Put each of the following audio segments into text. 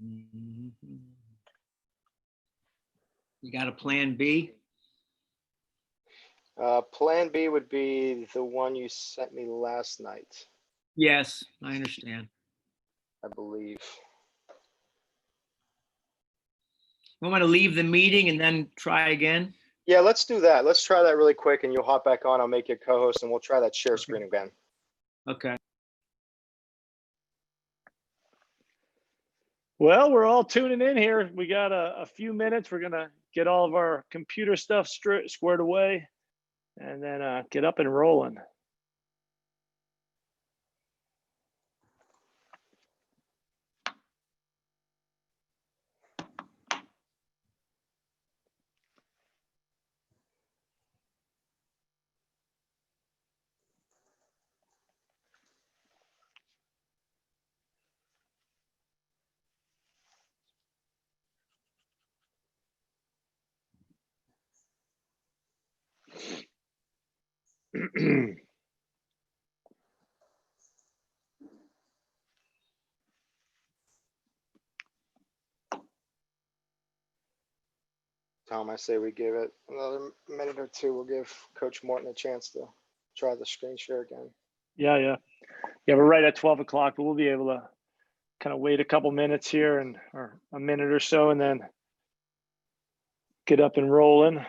Mhm. You got a plan B? Plan B would be the one you sent me last night, Yes, I understand. I believe. You want me to leave the meeting and then try again? Yeah, let's do that. Let's try that really quick and you'll hop back on. I'll make you a co-host and we'll try that share screen again. Okay. Well, we're all tuning in here. We got a few minutes. We're gonna get all of our computer stuff squared away and then get up and rolling. Tom, I say we give it another minute or two. We'll give Coach Morton a chance to try the screen share again. Yeah. We're right at 12 o'clock, but we'll be able to kind of wait a couple minutes here or a minute or so and then get up and rolling.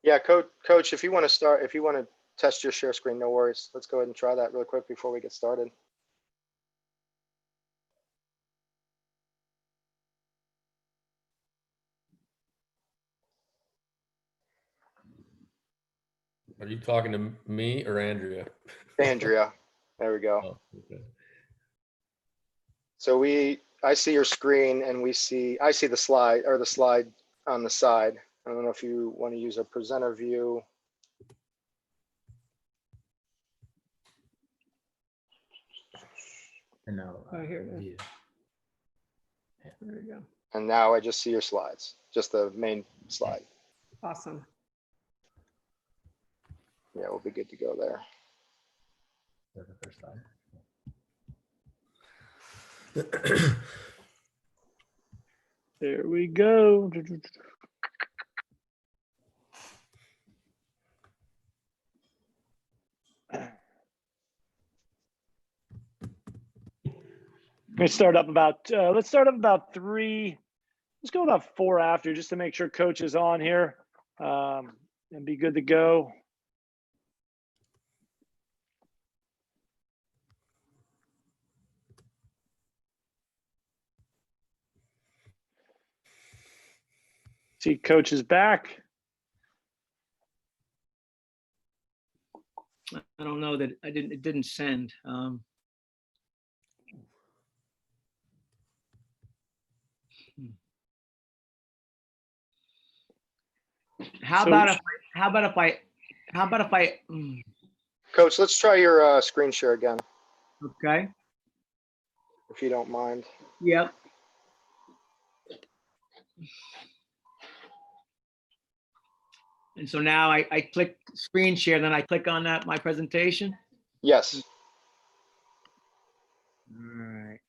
Yeah, Coach, if you want to test your share screen, no worries. Let's go ahead and try that really quick before we get started. Are you talking to me or Andrea? Andrea, there we go. Oh, okay. So I see your screen and I see the slide on the side. I don't know if you want to use a presenter view. And now, Oh, here it is. yeah. There we go. And now I just see your slides, just the main slide. Awesome. Yeah, we'll be good to go there. That's the first time. There we go. Let's start up about 3. Let's go about 4 after just to make sure Coach is on here and be good to go. See, Coach is back. I don't know that it didn't send. How about if I Coach, let's try your screen share again, okay. if you don't mind. Yep. And so now I click screen share, then I click on my presentation. Yes. All right.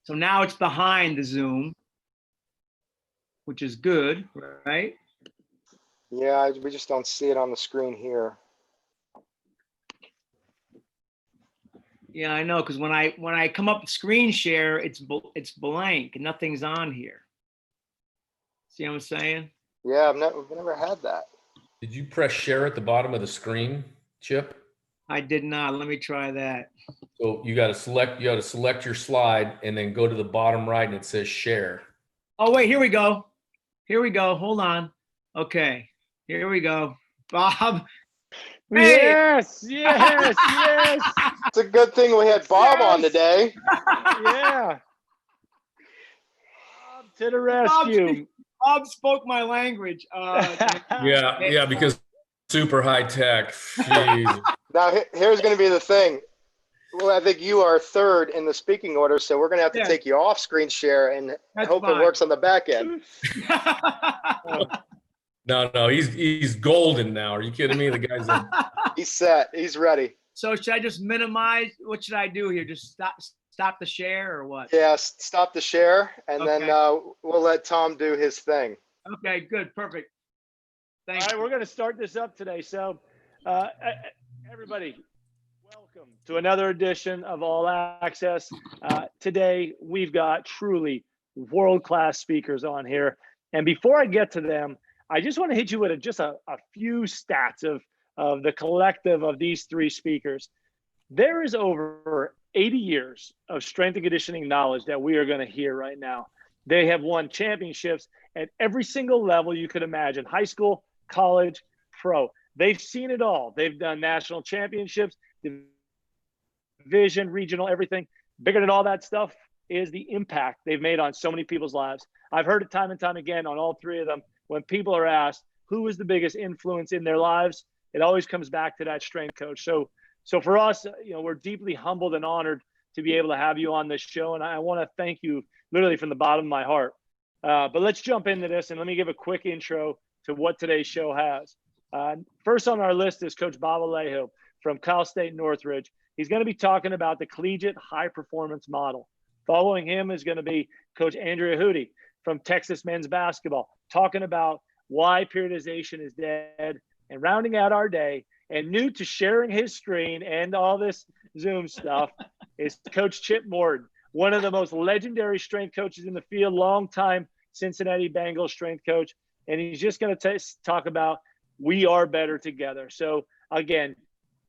So now it's behind the Zoom, which is good, right? Yeah, we just don't see it on the screen here. Yeah, I know, because when I come up with screen share, it's blank and nothing's on here. See what I'm saying? Yeah, we've never had that. Did you press share at the bottom of the screen, Chip? I did not. Let me try that. So you got to select your slide and then go to the bottom right and it says share. Oh, wait, here we go. Here we go. Hold on. Okay, here we go. Bob. Hey! Yes. It's a good thing we had Bob on today. Yeah. Bob to the rescue. Bob spoke my language. Yeah, because super high tech. Jeez. Now, here's going to be the thing. Well, I think you are third in the speaking order, so we're going to have to take you off screen share and hope it works on the back end. No, he's golden now. Are you kidding me? The guy's He's set. He's ready. So should I just minimize? What should I do here? Just stop the share or what? Yeah, stop the share, and then Okay. we'll let Tom do his thing. Okay, good, perfect. All Thanks. right, we're going to start this up today. So, everybody, welcome to another edition of All Access. Today, we've got truly world-class speakers on here. And before I get to them, I just want to hit you with just a few stats of the collective of these three speakers. There is over 80 years of strength and conditioning knowledge that we are going to hear right now. They have won championships at every single level you could imagine: high school, college, pro. They've seen it all. They've done national championships, division, regional, everything. Bigger than all that stuff is the impact they've made on so many people's lives. I've heard it time and time again on all three of them. When people are asked who was the biggest influence in their lives, it always comes back to that strength coach. So for us, we're deeply humbled and honored to be able to have you on this show. And I want to thank you literally from the bottom of my heart. But let's jump into this, and let me give a quick intro to what today's show has. First on our list is Coach Bob Alejo from Cal State Northridge. He's going to be talking about the collegiate high performance model. Following him is going to be Coach Andrea Hootie from Texas men's basketball, talking about why periodization is dead. And rounding out our day, and new to sharing his screen and all this Zoom stuff, is Coach Chip Morton, one of the most legendary strength coaches in the field, longtime Cincinnati Bengals strength coach. And he's just going to talk about we are better together. So again,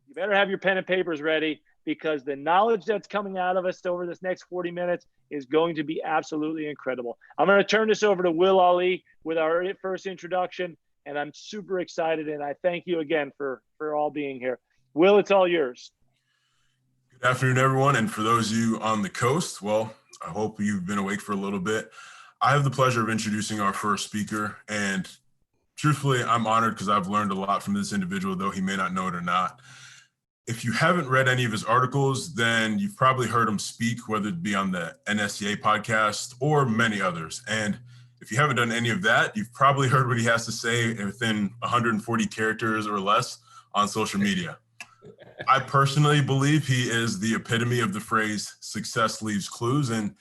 you better have your pen and papers ready, because the knowledge that's coming out of us over this next 40 minutes is going to be absolutely incredible. I'm going to turn this over to Will Ali with our first introduction, and I'm super excited, and I thank you again for all being here. Will, it's all yours. Good afternoon, everyone. And for those of you on the coast, well, I hope you've been awake for a little bit. I have the pleasure of introducing our first speaker, and truthfully, I'm honored because I've learned a lot from this individual, though he may not know it or not. If you haven't read any of his articles, then you've probably heard him speak, whether it be on the NSCA podcast or many others. And if you haven't done any of that, you've probably heard what he has to say within 140 characters or less on social media. I personally believe he is the epitome of the phrase "success leaves clues." And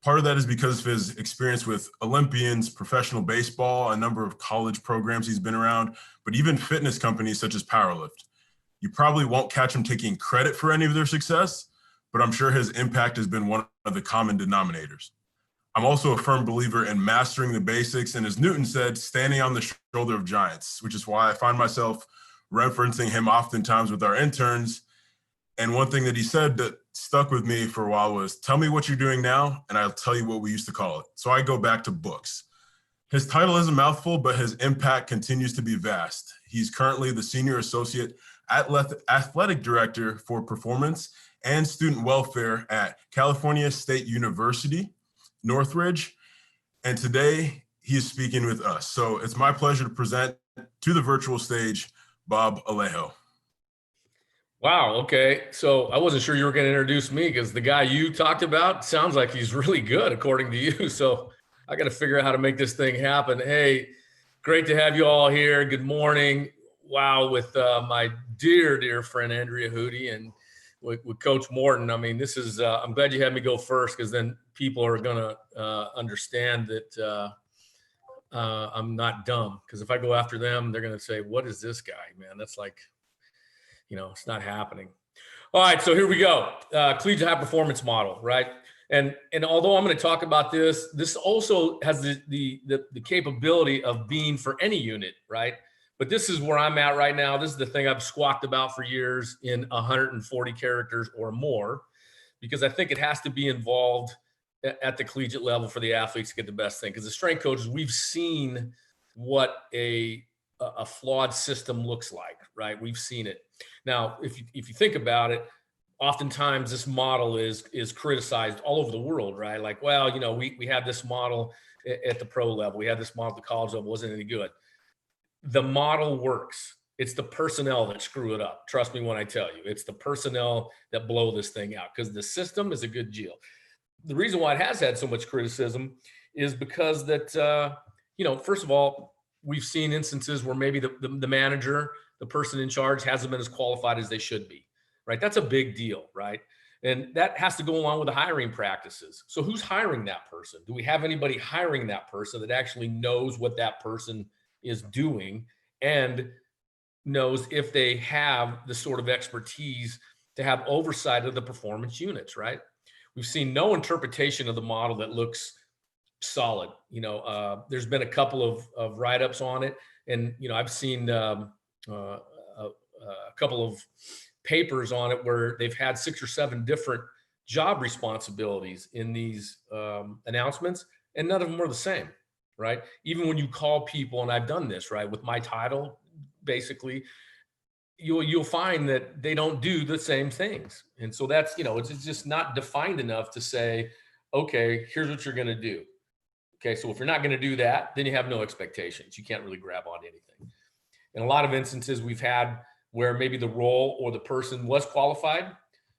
part of that is because of his experience with Olympians, professional baseball, a number of college programs he's been around, but even fitness companies such as Powerlift. You probably won't catch him taking credit for any of their success, but I'm sure his impact has been one of the common denominators. I'm also a firm believer in mastering the basics, and as Newton said, standing on the shoulder of giants, which is why I find myself referencing him oftentimes with our interns. And one thing that he said that stuck with me for a while was, "Tell me what you're doing now, and I'll tell you what we used to call it." So I go back to books. His title is a mouthful, but his impact continues to be vast. He's currently the Senior Associate Athletic Director for Performance and Student Welfare at California State University, Northridge. And today he is speaking with us. So it's my pleasure to present to the virtual stage, Bob Alejo. Wow. Okay. So I wasn't sure you were going to introduce me, because the guy you talked about sounds like he's really good, according to you. So I got to figure out how to make this thing happen. Hey, great to have you all here. Good morning. Wow. With my dear friend, Andrea Hootie, and with Coach Morton. I mean, this is, I'm glad you had me go first, because then people are going to understand that I'm not dumb. Because if I go after them, they're going to say, "What is this guy, man?" That's like, it's not happening. All right, so here we go. Collegiate high performance model, right? And although I'm going to talk about this also has the capability of being for any unit, right? But this is where I'm at right now. This is the thing I've squawked about for years in 140 characters or more, because I think it has to be involved at the collegiate level for the athletes to get the best thing. Because the strength coaches, we've seen what a flawed system looks like, right? We've seen it. Now, if you think about it, oftentimes this model is criticized all over the world, right? Like, well, we have this model at the pro level. We had this model at the college level. Wasn't any good. The model works. It's the personnel that screw it up. Trust me when I tell you, it's the personnel that blow this thing out, because the system is a good deal. The reason why it has had so much criticism is because that, first of all, we've seen instances where maybe the manager, the person in charge, hasn't been as qualified as they should be. right? That's a big deal, right? And that has to go along with the hiring practices. So who's hiring that person? Do we have anybody hiring that person that actually knows what that person is doing and knows if they have the sort of expertise to have oversight of the performance units, right? We've seen no interpretation of the model that looks solid. There's been a couple of write-ups on it, and I've seen a couple of papers on it where they've had 6 or 7 different job responsibilities in these announcements, and none of them are the same, right? Even when you call people, and I've done this, right, with my title, basically, you'll find that they don't do the same things. And so that's, it's just not defined enough to say, okay, here's what you're going to do. Okay, so if you're not going to do that, then you have no expectations. You can't really grab on anything. In a lot of instances, we've had where maybe the role or the person was qualified,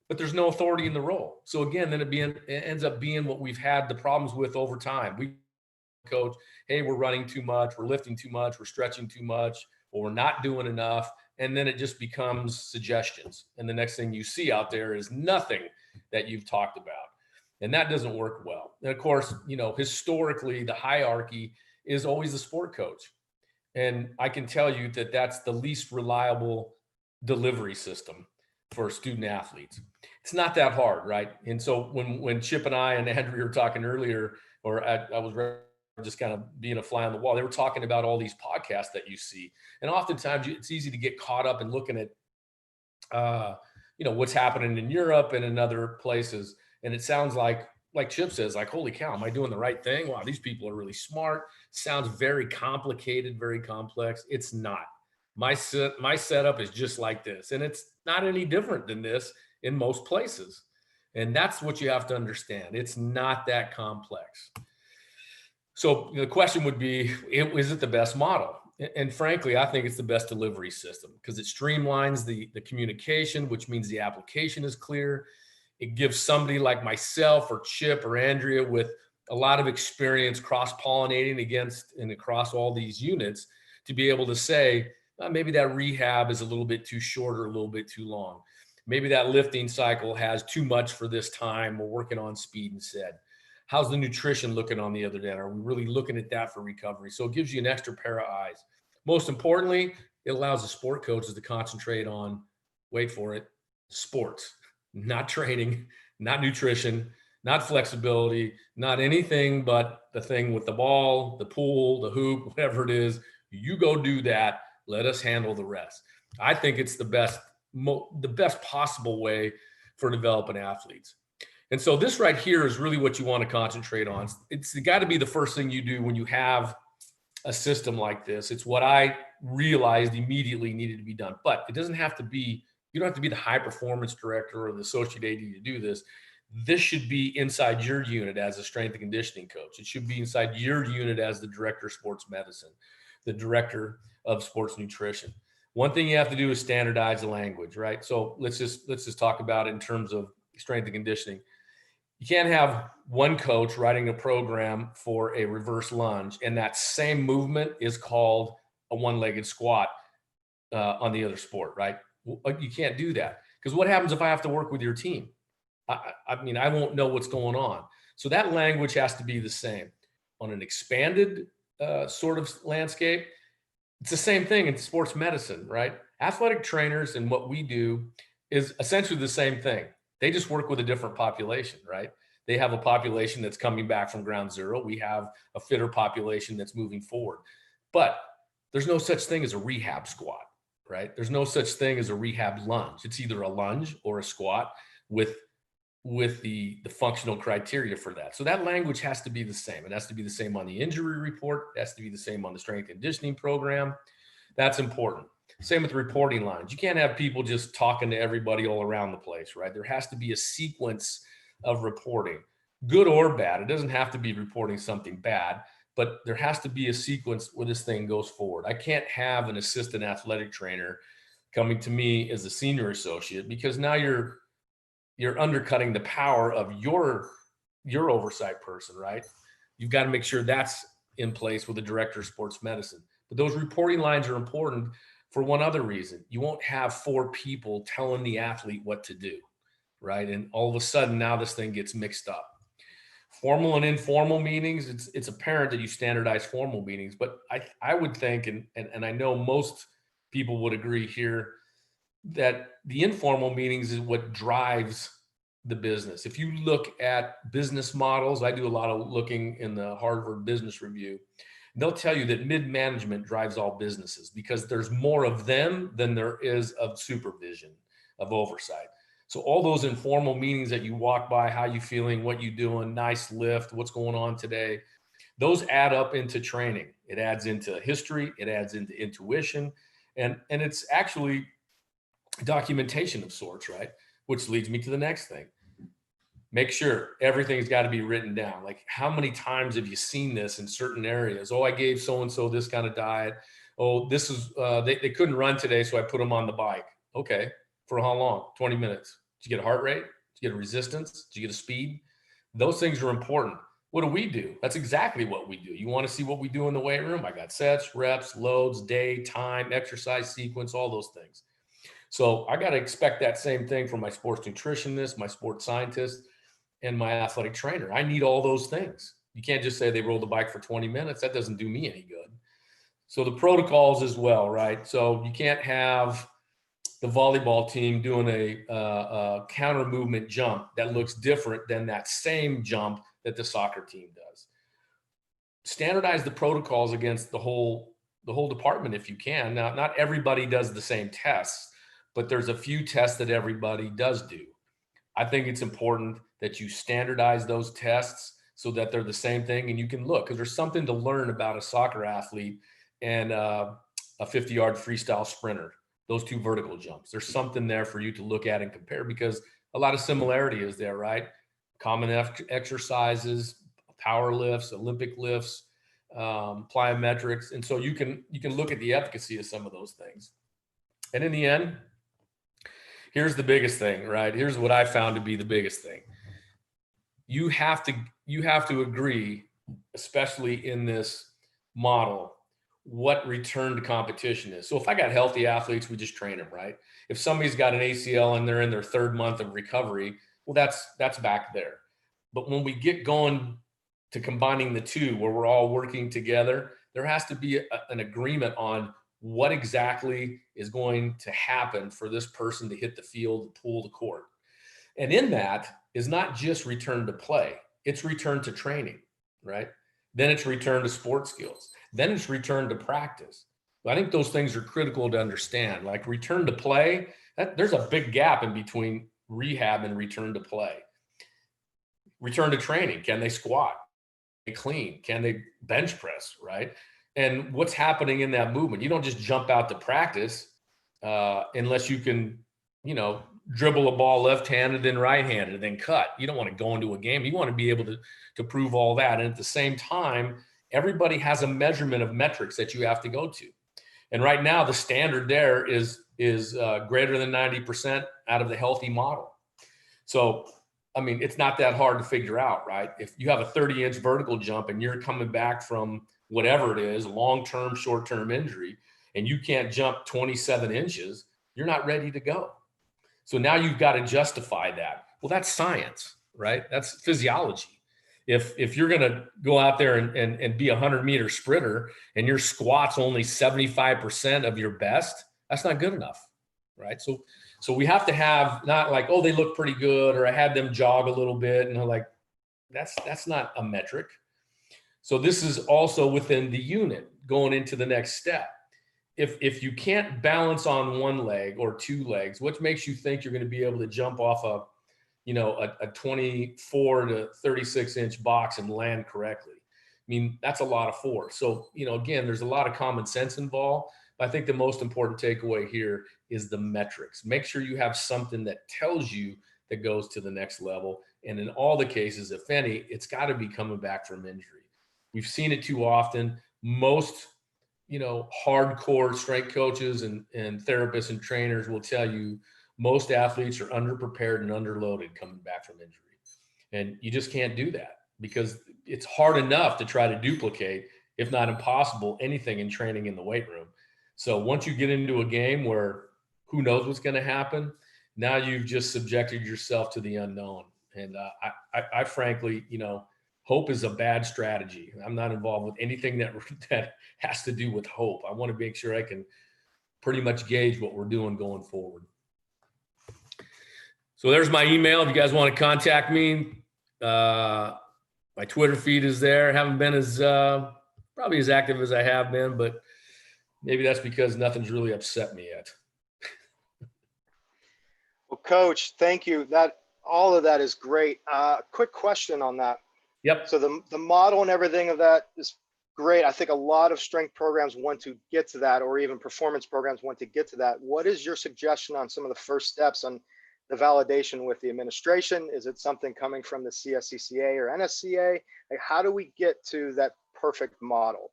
but there's no authority in the role. So again, then it ends up being what we've had the problems with over time. We coach, hey, we're running too much, we're lifting too much, we're stretching too much, or we're not doing enough. And then it just becomes suggestions. And the next thing you see out there is nothing that you've talked about. And that doesn't work well. And of course, historically, the hierarchy is always the sport coach. And I can tell you that that's the least reliable delivery system for student athletes. It's not that hard, right? And so when Chip and I and Andrea were talking earlier, or I was just kind of being a fly on the wall, they were talking about all these podcasts that you see. And oftentimes it's easy to get caught up in looking at, what's happening in Europe and in other places. And it sounds like Chip says, like, holy cow, am I doing the right thing? Wow, these people are really smart. Sounds very complicated, very complex. It's not. My setup is just like this. And it's not any different than this in most places. And that's what you have to understand. It's not that complex. So the question would be, is it the best model? And frankly, I think it's the best delivery system because it streamlines the communication, which means the application is clear. It gives somebody like myself or Chip or Andrea with a lot of experience cross-pollinating against and across all these units to be able to say, maybe that rehab is a little bit too short or a little bit too long. Maybe that lifting cycle has too much for this time. We're working on speed instead. How's the nutrition looking on the other end? Are we really looking at that for recovery? So it gives you an extra pair of eyes. Most importantly, it allows the sport coaches to concentrate on, wait for it, sports, not training, not nutrition, not flexibility, not anything but the thing with the ball, the pool, the hoop, whatever it is. You go do that. Let us handle the rest. I think it's the best possible way for developing athletes. And so this right here is really what you want to concentrate on. It's got to be the first thing you do when you have a system like this. It's what I realized immediately needed to be done. But it doesn't have to be, you don't have to be the high performance director or the associate AD to do this. This should be inside your unit as a strength and conditioning coach. It should be inside your unit as the director of sports medicine, the director of sports nutrition. One thing you have to do is standardize the language, right? So let's just talk about it in terms of strength and conditioning. You can't have one coach writing a program for a reverse lunge and that same movement is called a one-legged squat on the other sport, right? You can't do that because what happens if I have to work with your team? I mean, I won't know what's going on. So that language has to be the same. On an expanded sort of landscape, it's the same thing in sports medicine, right? Athletic trainers and what we do is essentially the same thing. They just work with a different population, right? They have a population that's coming back from ground zero. We have a fitter population that's moving forward. But there's no such thing as a rehab squat, right? There's no such thing as a rehab lunge. It's either a lunge or a squat with the functional criteria for that. So that language has to be the same. It has to be the same on the injury report. It has to be the same on the strength and conditioning program. That's important. Same with the reporting lines. You can't have people just talking to everybody all around the place, right? There has to be a sequence of reporting, good or bad. It doesn't have to be reporting something bad, but there has to be a sequence where this thing goes forward. I can't have an assistant athletic trainer coming to me as a senior associate because now you're undercutting the power of your oversight person, right? You've got to make sure that's in place with the director of sports medicine. But those reporting lines are important for one other reason. You won't have 4 people telling the athlete what to do, right? And all of a sudden now this thing gets mixed up. Formal and informal meetings, it's apparent that you standardize formal meetings, but I would think, and I know most people would agree here, that the informal meetings is what drives the business. If you look at business models, I do a lot of looking in the Harvard Business Review. They'll tell you that mid-management drives all businesses because there's more of them than there is of supervision, of oversight. So all those informal meetings that you walk by, how you feeling, what you doing, nice lift, what's going on today, those add up into training. It adds into history, it adds into intuition, and it's actually documentation of sorts, right? Which leads me to the next thing. Make sure everything's got to be written down. Like, how many times have you seen this in certain areas? Oh, I gave so-and-so this kind of diet. Oh, this is, they couldn't run today, so I put them on the bike. Okay. For how long? 20 minutes. Did you get a heart rate? Did you get a resistance? Did you get a speed? Those things are important. What do? That's exactly what we do. You want to see what we do in the weight room? I got sets, reps, loads, day, time, exercise sequence, all those things. So I got to expect that same thing from my sports nutritionist, my sports scientist, and my athletic trainer. I need all those things. You can't just say they rode the bike for 20 minutes. That doesn't do me any good. So the protocols as well, right? So you can't have the volleyball team doing a counter movement jump that looks different than that same jump that the soccer team does. Standardize the protocols against the whole department if you can. Now, not everybody does the same tests, but there's a few tests that everybody does do. I think it's important that you standardize those tests so that they're the same thing and you can look, because there's something to learn about a soccer athlete and a 50-yard freestyle sprinter, those 2 vertical jumps. There's something there for you to look at and compare because a lot of similarity is there, right? Common exercises, power lifts, Olympic lifts, plyometrics. And so you can look at the efficacy of some of those things. And in the end, here's the biggest thing, right? Here's what I found to be the biggest thing. You have to agree, especially in this model, what return to competition is. So if I got healthy athletes, we just train them, right? If somebody's got an ACL and they're in their 3rd month of recovery, well, that's back there. But when we get going to combining the 2, where we're all working together, there has to be an agreement on what exactly is going to happen for this person to hit the field, to pull the court. And in that is not just return to play, it's return to training, right? Then it's return to sports skills. Then it's return to practice. I think those things are critical to understand. Like return to play, there's a big gap in between rehab and return to play. Return to training, can they squat? Can they clean? Can they bench press, right? And what's happening in that movement? You don't just jump out to practice unless you can, dribble a ball left-handed and right-handed and then cut. You don't want to go into a game. You want to be able to prove all that. And at the same time, everybody has a measurement of metrics that you have to go to. And right now, the standard there is greater than 90% out of the healthy model. So, I mean, it's not that hard to figure out, right? If you have a 30-inch vertical jump and you're coming back from whatever it is, long-term, short-term injury, and you can't jump 27 inches, you're not ready to go. So now you've got to justify that. Well, that's science, right? That's physiology. If you're going to go out there and be a 100-meter sprinter and your squat's only 75% of your best, that's not good enough, right? So we have to have not like, oh, they look pretty good, or I had them jog a little bit, and they're like, that's not a metric. So this is also within the unit going into the next step. If you can't balance on one leg or 2 legs, what makes you think you're going to be able to jump off a 24 to 36 inch box and land correctly? I mean, that's a lot of force. So, again, there's a lot of common sense involved. But I think the most important takeaway here is the metrics. Make sure you have something that tells you that goes to the next level. And in all the cases, if any, it's got to be coming back from injury. We've seen it too often. Most hardcore strength coaches and therapists and trainers will tell you most athletes are underprepared and underloaded coming back from injury. And you just can't do that because it's hard enough to try to duplicate, if not impossible, anything in training in the weight room. So once you get into a game where who knows what's going to happen, now you've just subjected yourself to the unknown. And I frankly, hope is a bad strategy. I'm not involved with anything that has to do with hope. I want to make sure I can pretty much gauge what we're doing going forward. So there's my email. If you guys want to contact me, my Twitter feed is there. Haven't been as probably as active as I have been, but maybe that's because nothing's really upset me yet. Well, Coach, thank you. All of that is great. Quick question on that. Yep. So the model and everything of that is great. I think a lot of strength programs want to get to that, or even performance programs want to get to that. What is your suggestion on some of the first steps on the validation with the administration? Is it something coming from the CSCCA or NSCA? Like, how do we get to that perfect model?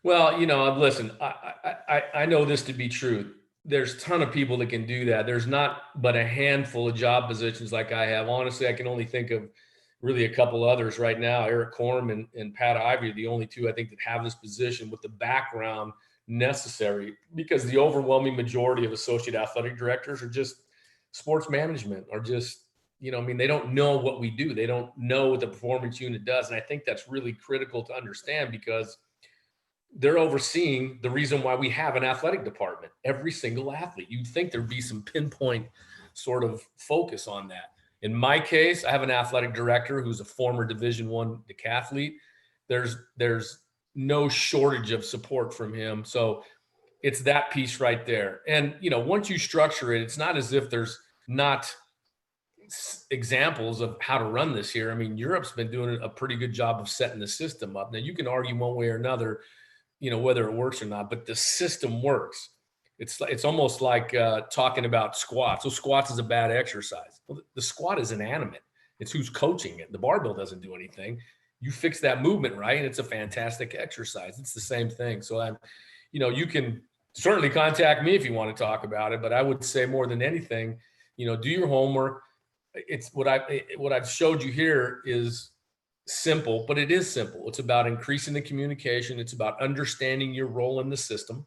Well, listen, I know this to be true. There's a ton of people that can do that. There's not but a handful of job positions like I have. Honestly, I can only think of really a couple others right now. Eric Korm and Pat Ivey are the only two I think that have this position with the background necessary, because the overwhelming majority of associate athletic directors are just sports management, or just, they don't know what we do. They don't know what the performance unit does. And I think that's really critical to understand, because they're overseeing the reason why we have an athletic department. Every single athlete, you'd think there'd be some pinpoint sort of focus on that. In my case, I have an athletic director who's a former Division I decathlete. There's no shortage of support from him. So it's that piece right there. And, once you structure it, it's not as if there's not examples of how to run this here. I mean, Europe's been doing a pretty good job of setting the system up. Now, you can argue one way or another, whether it works or not, but the system works. It's almost like talking about squats. So squats is a bad exercise. Well, the squat is inanimate. It's who's coaching it. The barbell doesn't do anything. You fix that movement right, and it's a fantastic exercise. It's the same thing. So you can certainly contact me if you want to talk about it, but I would say more than anything, do your homework. It's what I've showed you here is simple, but it is simple. It's about increasing the communication. It's about understanding your role in the system.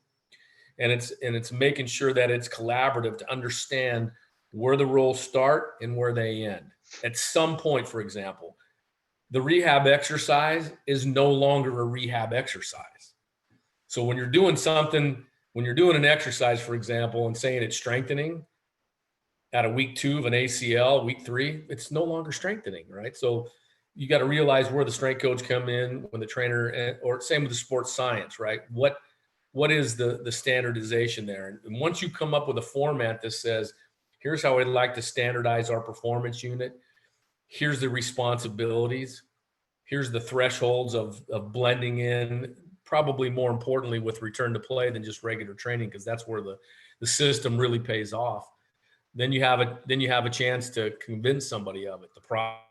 And it's making sure that it's collaborative to understand where the roles start and where they end. At some point, for example, the rehab exercise is no longer a rehab exercise. So when you're doing an exercise, for example, and saying it's strengthening at a week 2 of an ACL, week 3, it's no longer strengthening, right? So you got to realize where the strength coach come in, when the trainer, or same with the sports science, right? What is the standardization there? And once you come up with a format that says, here's how I'd like to standardize our performance unit, here's the responsibilities, here's the thresholds of blending in, probably more importantly with return to play than just regular training, because that's where the system really pays off. Then you have a chance to convince somebody of it. The problem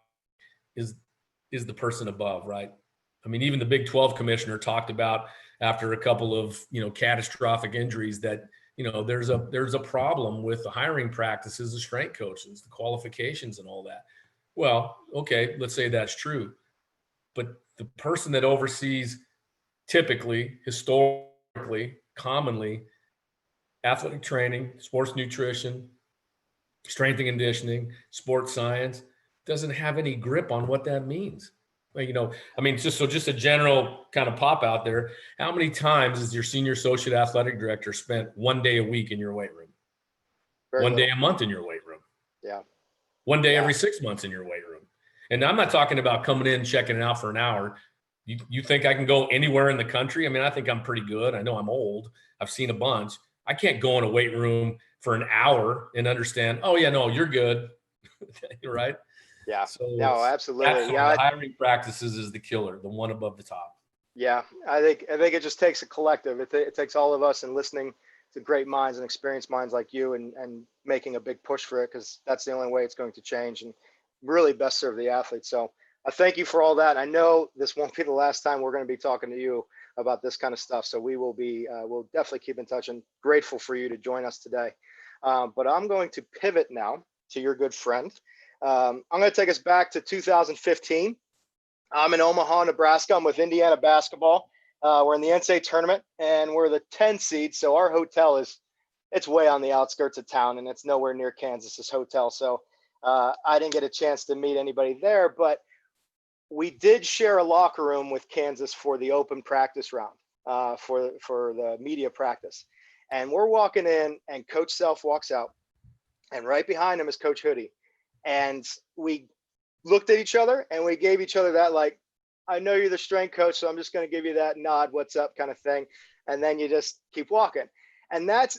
is the person above, right? I mean, even the Big 12 commissioner talked about, after a couple of catastrophic injuries, that there's a problem with the hiring practices of strength coaches, the qualifications and all that. Well, okay, let's say that's true, but the person that oversees, typically, historically, commonly, athletic training, sports nutrition, strength and conditioning, sports science, doesn't have any grip on what that means. Just a general kind of pop out there. How many times has your senior associate athletic director spent 1 day a week in your weight room? Very One little. day a month in your weight room? Yeah. 1 day every 6 months in your weight room? And I'm not talking about coming in, checking it out for an hour. You think I can go anywhere in the country? I mean, I think I'm pretty good. I know I'm old. I've seen a bunch. I can't go in a weight room for an hour and understand, oh yeah, no, you're good. Right? Yeah. So No, absolutely. Yeah. The hiring practices is the killer, the one above the top. Yeah. I think it just takes a collective. It takes all of us, and listening to great minds and experienced minds like you, and making a big push for it, because that's the only way it's going to change and really best serve the athlete. So I thank you for all that. I know this won't be the last time we're going to be talking to you about this kind of stuff. So we will be, we'll definitely keep in touch, and grateful for you to join us today. But I'm going to pivot now to your good friend. I'm going to take us back to 2015. I'm in Omaha, Nebraska. I'm with Indiana basketball. We're in the NCAA tournament and we're the 10 seed. So our hotel it's way on the outskirts of town and it's nowhere near Kansas's hotel. So I didn't get a chance to meet anybody there, but we did share a locker room with Kansas for the open practice round, for the media practice. And we're walking in and Coach Self walks out and right behind him is Coach Hoodie. And we looked at each other and we gave each other that, like, I know you're the strength coach, so I'm just going to give you that nod, what's up kind of thing. And then you just keep walking. And that's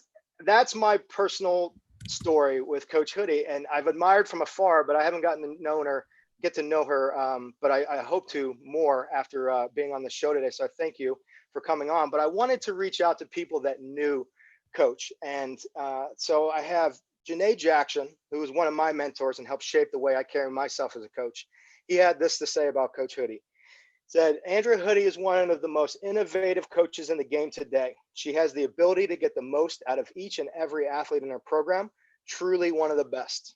my personal story with Coach Hoodie. And I've admired from afar, but I haven't gotten to get to know her. But I hope to more after being on the show today. So I thank you for coming on. But I wanted to reach out to people that knew Coach. And so I have Janae Jackson, who was one of my mentors and helped shape the way I carry myself as a coach. He had this to say about Coach Hoodie. Said, Andrea Hoodie is one of the most innovative coaches in the game today. She has the ability to get the most out of each and every athlete in her program. Truly one of the best.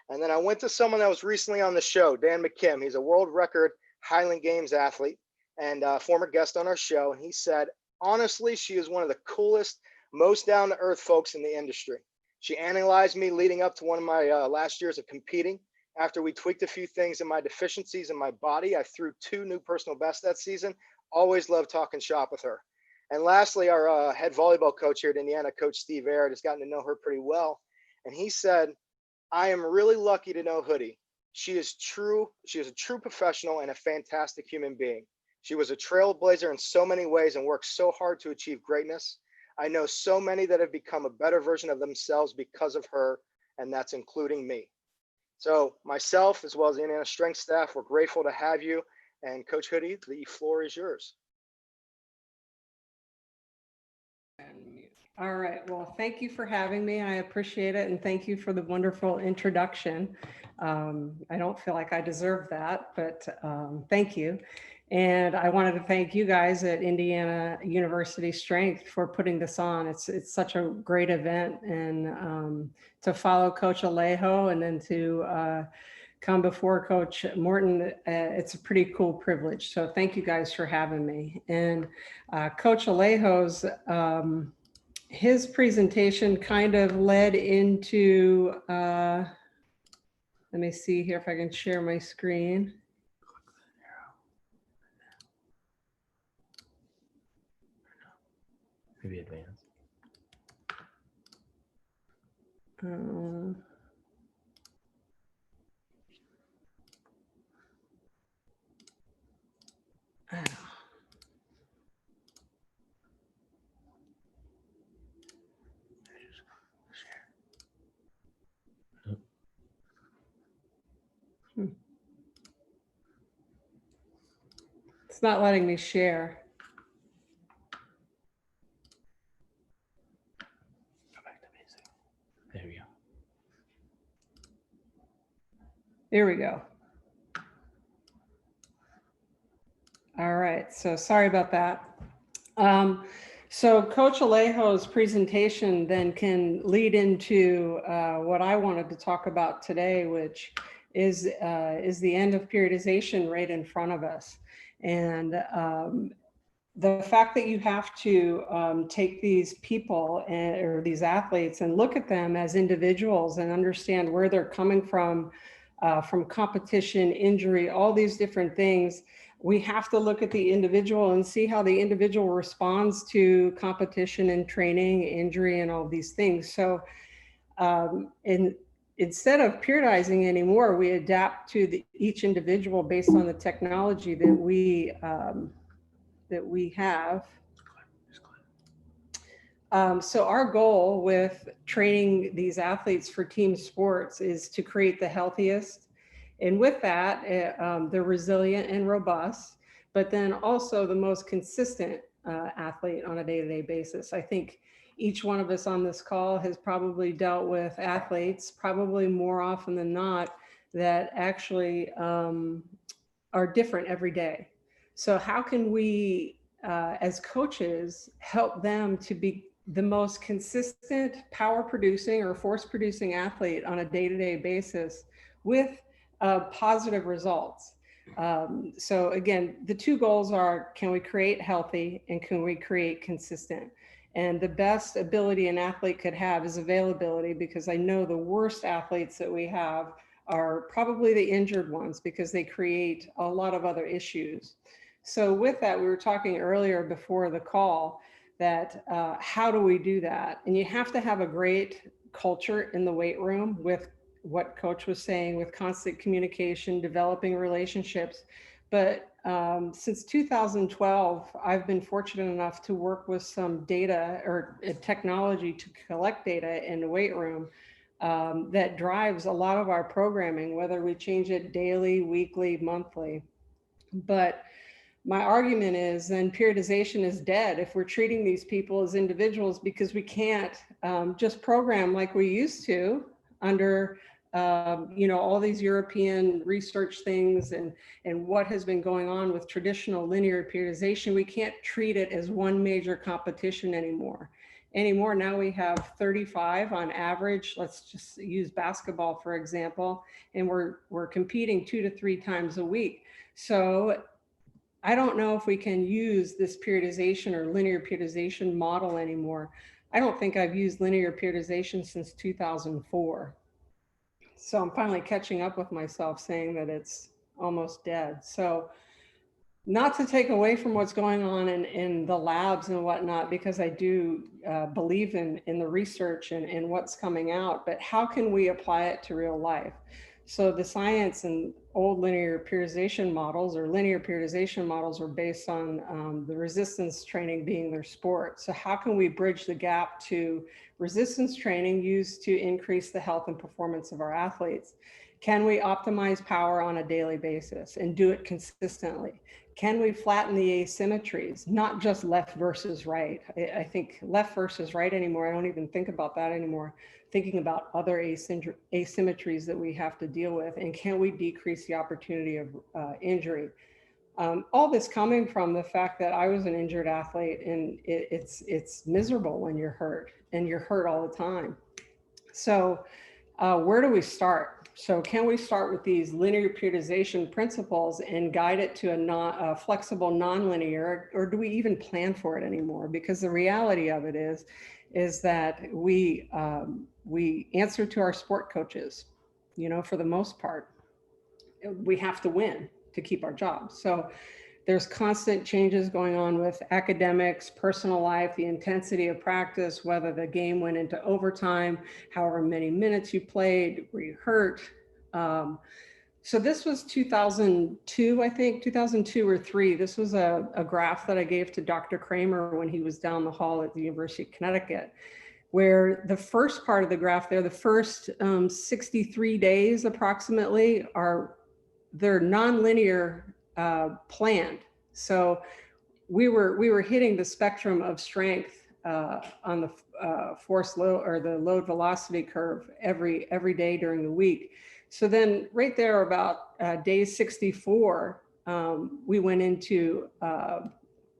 And then I went to someone that was recently on the show, Dan McKim. He's a world record Highland Games athlete and former guest on our show. And he said, honestly, she is one of the coolest, most down to earth folks in the industry. She analyzed me leading up to one of my last years of competing. After we tweaked a few things in my deficiencies in my body, I threw 2 new personal bests that season. Always loved talking shop with her. And lastly, our head volleyball coach here at Indiana, Coach Steve Aird, has gotten to know her pretty well. And he said, I am really lucky to know Hoodie. She is a true professional and a fantastic human being. She was a trailblazer in so many ways and worked so hard to achieve greatness. I know so many that have become a better version of themselves because of her, and that's including me. So myself, as well as the Indiana Strength staff, we're grateful to have you. And Coach Hoodie, the floor is yours. All right. Well, thank you for having me. I appreciate it. And thank you for the wonderful introduction. I don't feel like I deserve that, but thank you. And I wanted to thank you guys at Indiana University Strength for putting this on. It's such a great event, and to follow Coach Alejo and then to come before Coach Morton, it's a pretty cool privilege. So thank you guys for having me. And Coach Alejo's his presentation kind of led into, let me see here if I can share my screen. Maybe advance. It's not letting me share. Go back to basic. There we go. There we go. All right, so sorry about that. So Coach Alejo's presentation then can lead into what I wanted to talk about today, which is the end of periodization right in front of us. And the fact that you have to take these people or these athletes and look at them as individuals and understand where they're coming from competition, injury, all these different things. We have to look at the individual and see how the individual responds to competition and training, injury, and all these things. So instead of periodizing anymore, we adapt to each individual based on the technology that we have. So our goal with training these athletes for team sports is to create the healthiest. And with that, they're resilient and robust, but then also the most consistent athlete on a day-to-day basis. I think each one of us on this call has probably dealt with athletes, probably more often than not, that actually are different every day. So how can we, as coaches, help them to be the most consistent power producing or force producing athlete on a day-to-day basis with positive results? So again, the two goals are, can we create healthy and can we create consistent? And the best ability an athlete could have is availability, because I know the worst athletes that we have are probably the injured ones, because they create a lot of other issues. So with that, we were talking earlier before the call that how do we do that? And you have to have a great culture in the weight room, with what Coach was saying, with constant communication, developing relationships. But since 2012, I've been fortunate enough to work with some data or technology to collect data in the weight room that drives a lot of our programming, whether we change it daily, weekly, monthly. But my argument is then periodization is dead if we're treating these people as individuals, because we can't just program like we used to under all these European research things and what has been going on with traditional linear periodization. We can't treat it as one major competition anymore. Now we have 35 on average. Let's just use basketball, for example, and we're competing 2 to 3 times a week. So I don't know if we can use this periodization or linear periodization model anymore. I don't think I've used linear periodization since 2004. So I'm finally catching up with myself, saying that it's almost dead. So not to take away from what's going on in the labs and whatnot, because I do believe in the research and what's coming out, but how can we apply it to real life? So the science and old linear periodization models or linear periodization models were based on the resistance training being their sport. So how can we bridge the gap to resistance training used to increase the health and performance of our athletes? Can we optimize power on a daily basis and do it consistently? Can we flatten the asymmetries, not just left versus right? I think left versus right anymore, I don't even think about that anymore. Thinking about other asymmetries that we have to deal with, and can we decrease the opportunity of injury? All this coming from the fact that I was an injured athlete, and it's miserable when you're hurt, and you're hurt all the time. So where do we start? So can we start with these linear periodization principles and guide it to a flexible nonlinear, or do we even plan for it anymore? Because the reality of it is that we answer to our sport coaches, for the most part. We have to win to keep our jobs. So there's constant changes going on with academics, personal life, the intensity of practice, whether the game went into overtime, however many minutes you played, were you hurt? So this was 2002, I think, 2002 or 3. This was a graph that I gave to Dr. Kramer when he was down the hall at the University of Connecticut, where the first part of the graph there, the first 63 days approximately, they're nonlinear planned. So we were hitting the spectrum of strength on the force load or the load velocity curve every day during the week. So then right there about day 64, we went into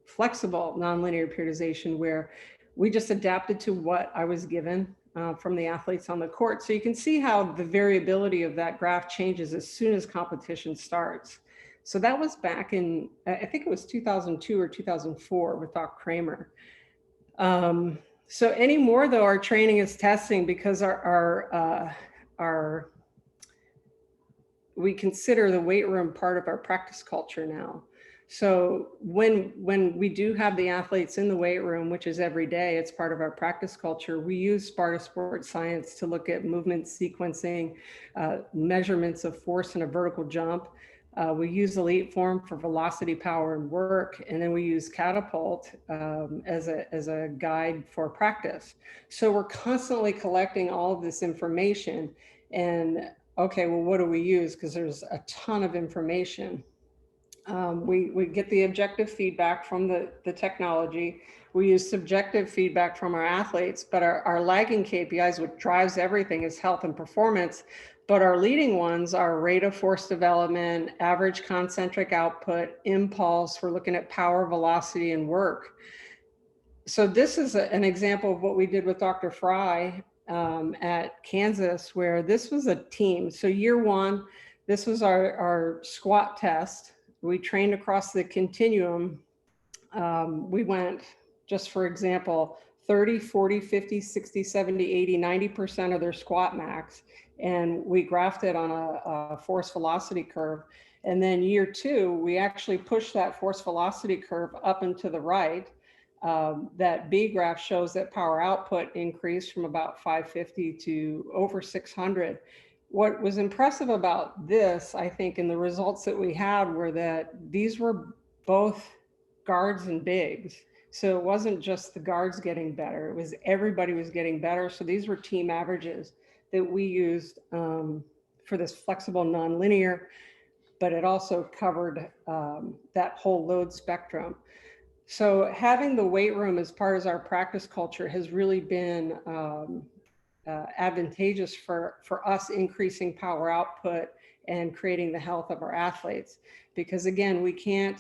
flexible nonlinear periodization, where we just adapted to what I was given from the athletes on the court. So you can see how the variability of that graph changes as soon as competition starts. So that was back in, I think it was 2002 or 2004 with Dr. Kramer. So anymore though, our training is testing, because we consider the weight room part of our practice culture now. So when we do have the athletes in the weight room, which is every day, it's part of our practice culture, we use Sparta Sports Science to look at movement sequencing, measurements of force in a vertical jump. We use Elite Form for velocity, power, and work, and then we use Catapult as a guide for practice. So we're constantly collecting all of this information, and okay, well, what do we use? Because there's a ton of information. We get the objective feedback from the technology. We use subjective feedback from our athletes, but our lagging KPIs, which drives everything, is health and performance. But our leading ones are rate of force development, average concentric output, impulse. We're looking at power, velocity, and work. So this is an example of what we did with Dr. Fry at Kansas, where this was a team. So year one, this was our squat test. We trained across the continuum. We went, just for example, 30, 40, 50, 60, 70, 80, 90% of their squat max. And we graphed it on a force velocity curve. And then year 2, we actually pushed that force velocity curve up and to the right. That B graph shows that power output increased from about 550 to over 600. What was impressive about this, I think, and the results that we had were that these were both guards and bigs. So it wasn't just the guards getting better, it was everybody was getting better. So these were team averages that we used for this flexible nonlinear, but it also covered that whole load spectrum. So having the weight room as part of our practice culture has really been advantageous for us increasing power output and creating the health of our athletes. Because again, we can't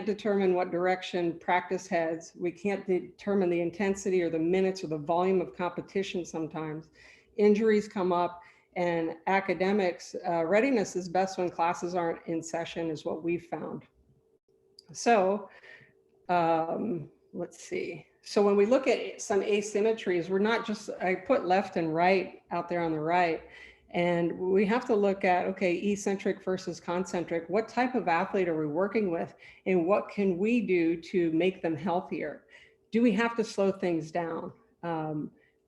determine what direction practice heads. We can't determine the intensity or the minutes or the volume of competition sometimes. Injuries come up, and academics, readiness is best when classes aren't in session, is what we've found. So let's see. So when we look at some asymmetries, we're not just, I put left and right out there on the right, and we have to look at, okay, eccentric versus concentric. What type of athlete are we working with, and what can we do to make them healthier? Do we have to slow things down?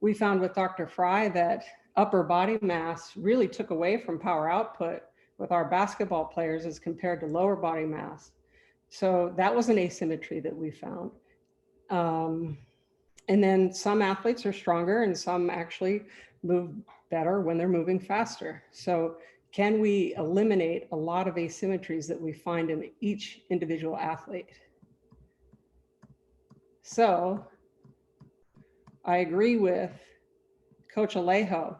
We found with Dr. Fry that upper body mass really took away from power output with our basketball players as compared to lower body mass. So that was an asymmetry that we found. And then some athletes are stronger and some actually move better when they're moving faster. So can we eliminate a lot of asymmetries that we find in each individual athlete? So I agree with Coach Alejo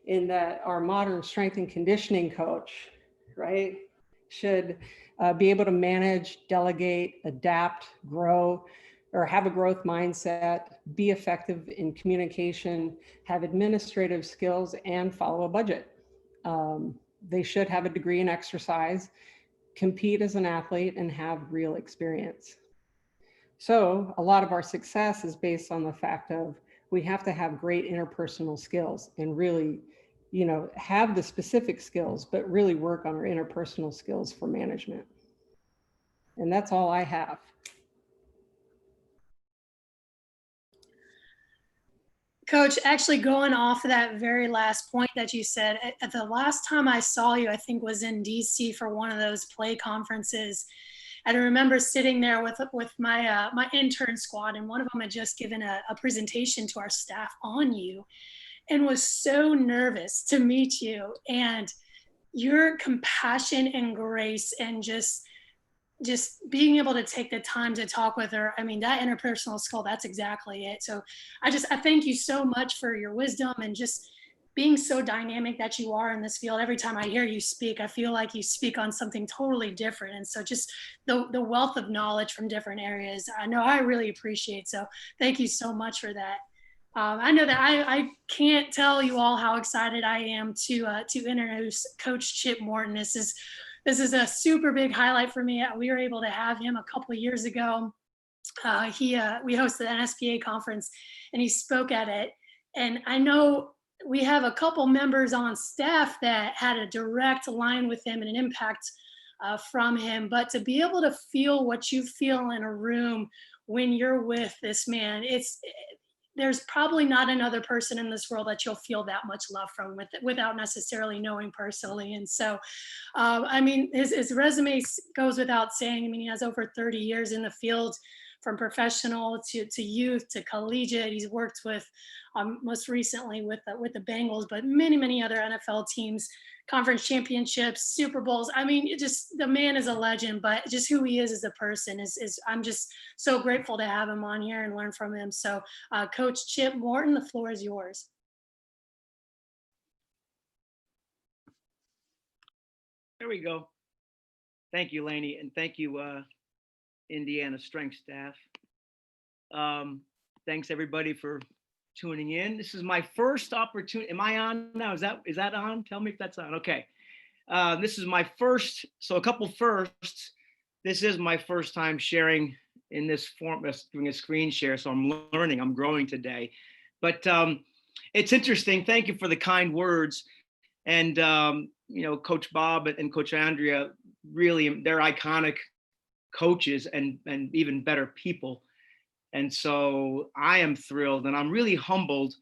in that our modern strength and conditioning coach, right, should be able to manage, delegate, adapt, grow, or have a growth mindset, be effective in communication, have administrative skills, and follow a budget. They should have a degree in exercise, compete as an athlete, and have real experience. So a lot of our success is based on the fact of we have to have great interpersonal skills and really, you know, have the specific skills, but really work on our interpersonal skills for management. And that's all I have. Coach, actually going off of that very last point that you said, at the last time I saw you, I think was in DC for one of those play conferences. And I remember sitting there with my my intern squad, and one of them had just given a presentation to our staff on you and was so nervous to meet you. And your compassion and grace and just being able to take the time to talk with her. I mean, that interpersonal skill, that's exactly it. So I thank you so much for your wisdom and just being so dynamic that you are in this field. Every time I hear you speak, I feel like you speak on something totally different. And so just the wealth of knowledge from different areas, I know I really appreciate. So thank you so much for that. I know that I can't tell you all how excited I am to introduce Coach Chip Morton. This is a super big highlight for me. We were able to have him a couple of years ago. We hosted an SBA conference and he spoke at it. And I know we have a couple members on staff that had a direct line with him and an impact from him. But to be able to feel what you feel in a room when you're with this man, there's probably not another person in this world that you'll feel that much love from without necessarily knowing personally. And so, I mean, his resume goes without saying. I mean, he has over 30 years in the field, from professional to youth to collegiate. He's worked with, most recently with the Bengals, but many other NFL teams, conference championships, Super Bowls. I mean, the man is a legend, but just who he is as a person is I'm just so grateful to have him on here and learn from him. So Coach Chip Morton, the floor is yours. There we go. Thank you, Lainey, and thank you, Indiana Strength staff. Thanks everybody for tuning in. This is my first opportunity. Am I on now? Is that on? Tell me if that's on. Okay. This is my first, so a couple firsts. This is my first time sharing in this form, doing a screen share. So I'm learning, I'm growing today. But it's interesting. Thank you for the kind words. And, you know, Coach Bob and Coach Andrea, really, they're iconic coaches and even better people. And so I am thrilled and I'm really humbled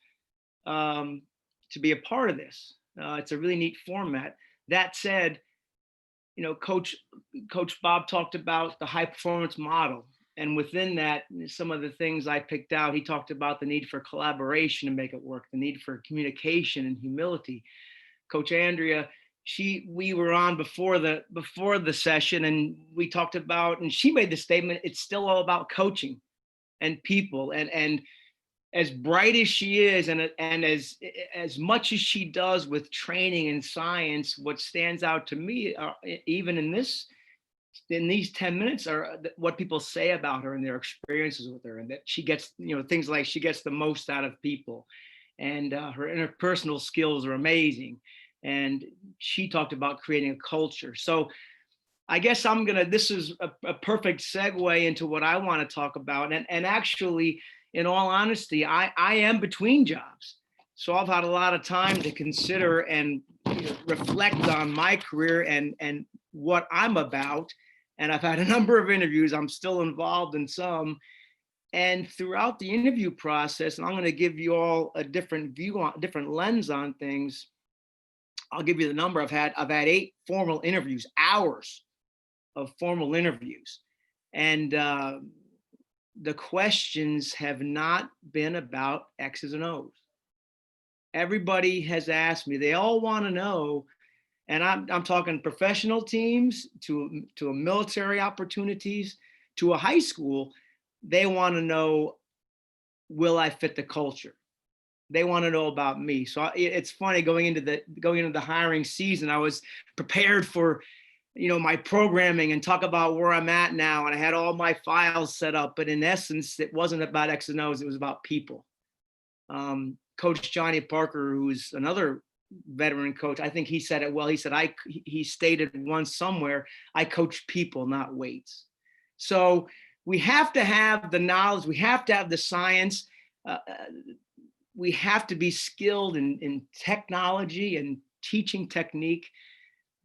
to be a part of this. It's a really neat format. That said, you know, Coach Bob talked about the high performance model. And within that, some of the things I picked out, he talked about the need for collaboration to make it work, the need for communication and humility. Coach Andrea, we were on before the session and we talked about, and she made the statement, it's still all about coaching and people. And as bright as she is, and as much as she does with training and science, what stands out to me, even in these 10 minutes, are what people say about her and their experiences with her, and that she gets, you know, things like she gets the most out of people, and her interpersonal skills are amazing. And she talked about creating a culture. So I guess this is a perfect segue into what I want to talk about. And actually, in all honesty, I am between jobs. So I've had a lot of time to consider and, you know, reflect on my career and what I'm about. And I've had a number of interviews. I'm still involved in some. And throughout the interview process, and I'm going to give you all a different view on, different lens on things. I'll give you the number. I've had 8 formal interviews, hours of formal interviews. And the questions have not been about X's and O's. Everybody has asked me, they all want to know, and I'm talking professional teams to military opportunities, to a high school, they want to know, will I fit the culture? They want to know about me. So it's funny, going into the hiring season, I was prepared for, you know, my programming and talk about where I'm at now. And I had all my files set up, but in essence, it wasn't about X and O's, it was about people. Coach Johnny Parker, who's another veteran coach, I think he said it well. He said, he stated once somewhere, I coach people, not weights. So we have to have the knowledge, we have to have the science, we have to be skilled in technology and teaching technique.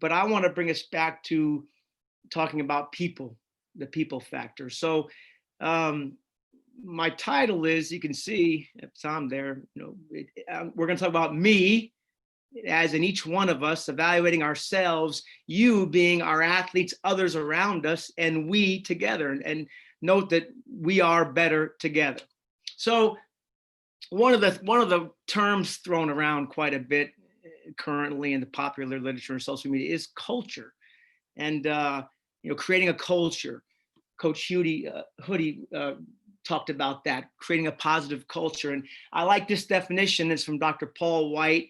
But I want to bring us back to talking about people, the people factor. So my title is, you can see, if it's on there, you know, we're going to talk about me, as in each one of us, evaluating ourselves, you being our athletes, others around us, and we together. And note that we are better together. So one of the terms thrown around quite a bit currently in the popular literature and social media is culture, and you know, creating a culture. Coach Hoodie talked about that, creating a positive culture. And I like this definition. It's from Dr. Paul White.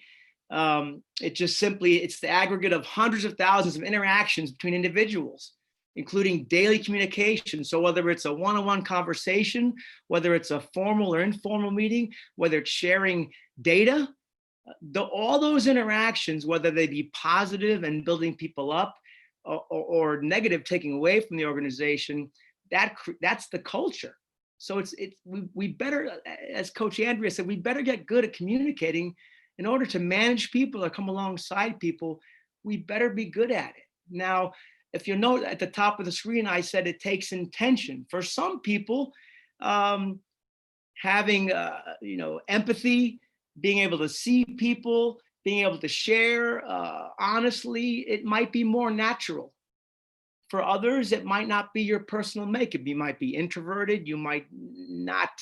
It's the aggregate of hundreds of thousands of interactions between individuals, including daily communication. So whether it's a one-on-one conversation, whether it's a formal or informal meeting, whether it's sharing data, all those interactions, whether they be positive and building people up, or negative, taking away from the organization, that's the culture. So we better, as Coach Andrea said, we better get good at communicating. In order to manage people or come alongside people, we better be good at it. Now, if you note at the top of the screen, I said it takes intention. For some people, having you know, empathy, being able to see people, being able to share honestly, it might be more natural. For others, it might not be your personal makeup. You might be introverted. You might not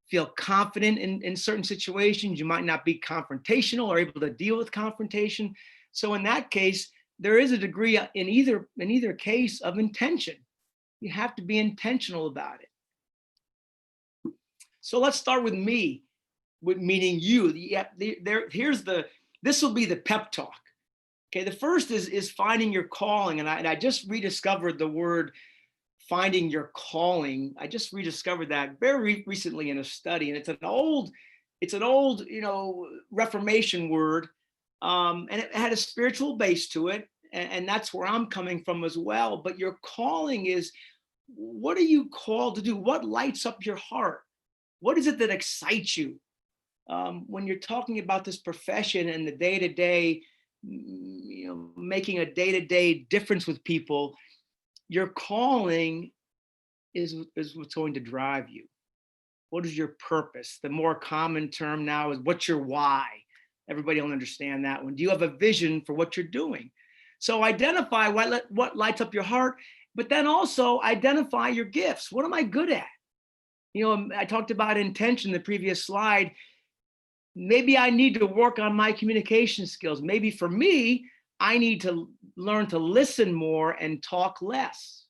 feel confident in certain situations. You might not be confrontational or able to deal with confrontation. So in that case, there is a degree in either case of intention. You have to be intentional about it. So let's start with me, with meaning you. This will be the pep talk. Okay, the first is finding your calling, and I just rediscovered the word finding your calling. I just rediscovered that very recently in a study, and it's an old, you know, Reformation word, And it had a spiritual base to it. And that's where I'm coming from as well. But your calling is, what are you called to do? What lights up your heart? What is it that excites you? When you're talking about this profession and the day-to-day, making a day-to-day difference with people, your calling is what's going to drive you. What is your purpose? The more common term now is, what's your why? Everybody will understand that one. Do you have a vision for what you're doing? So identify what lights up your heart, but then also identify your gifts. What am I good at? I talked about intention in the previous slide. Maybe I need to work on my communication skills. Maybe for me, I need to learn to listen more and talk less.